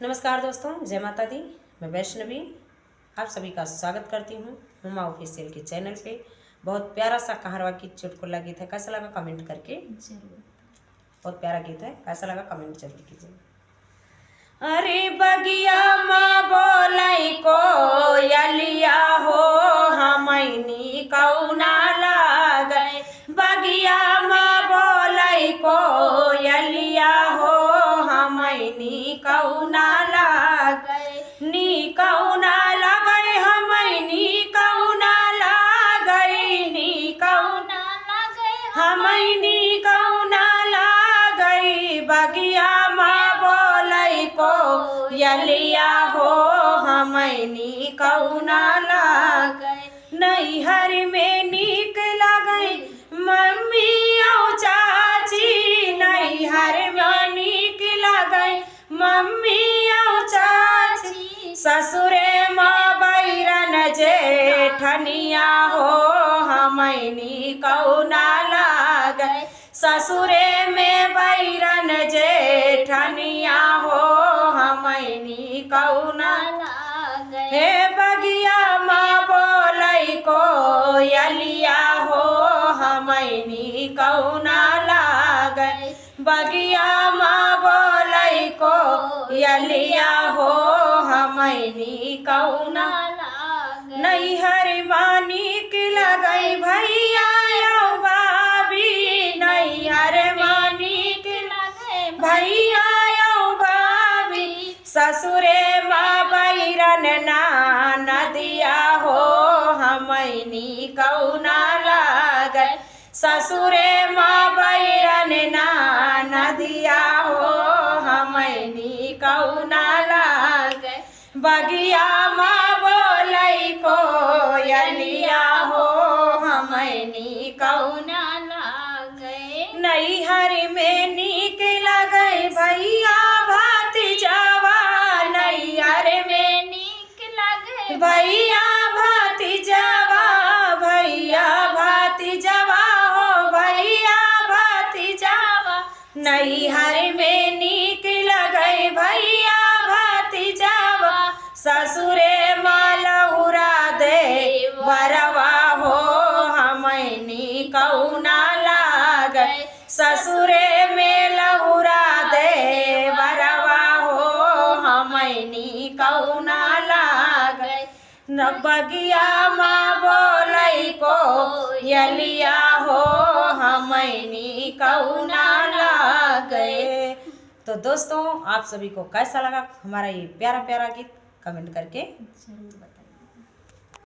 नमस्कार दोस्तों, जय माता दी। मैं वैष्णवी आप सभी का स्वागत करती हूँ हुमा ऑफिशियल के चैनल पे। बहुत प्यारा सा कहारवा की चुटकुला गीत है, कैसा लगा कमेंट करके जरूर। बहुत प्यारा गीत है, कैसा लगा कमेंट जरूर कीजिए। अरे बगिया माँ बोलाई को यलिया हो हमनी कौना लागै। बगिया माँ बोलाई को यलिया हो हमनी कौना लागै। नी कौना लागै हमनी कौना लागै। नी कौना हमनी कौना लागै। बगिया माँ बोलै को यलिया हो हमनी कौना लागै। नैहर में नीक लागै मम्मी औ चाची। नैहर में नीक लागै मम्मी औ चाची। ससुरे माँ बैरन जेठनिया हो हमनी कौना लागै। ससुरे में बैरन जेठनिया हो हमनी कौना लागै। हे बगिया माँ बोलै को यलिया हो हमनी कौना लागै। बगिया माँ बोलै को यलिया हो हमनी कौना लागै। नैहर में नीक लागै भैया औ भाभी। नैहर में नीक लागै भैया औ भाभी। ससुरे माँ बैरन नदिया हो हमनी कौना लागै। ससुरे माँ बैरन नदिया हो हमनी कौना लागै। बगिया माँ बोलै को यलिया हो हमनी कौना लागै। नैहर में नीक लागै भैया भतीजावा। नैहर में नीक लागै भैया भतीजावा। भैया भतीजावा हो भैया भतीजावा। नैहर में नीक लागै भैया भतीजावा। ससुरे माँ लहुरा दे वरवा हो हमनी कौना लागै। ससुरे में लहुरा दे वरवा हो हमनी कौना लागै। न बगिया माँ बोलै को यलिया हो हमनी कौना लागै। तो दोस्तों, आप सभी को कैसा लगा हमारा ये प्यारा प्यारा गीत कमेंट करके जरूर बताइए।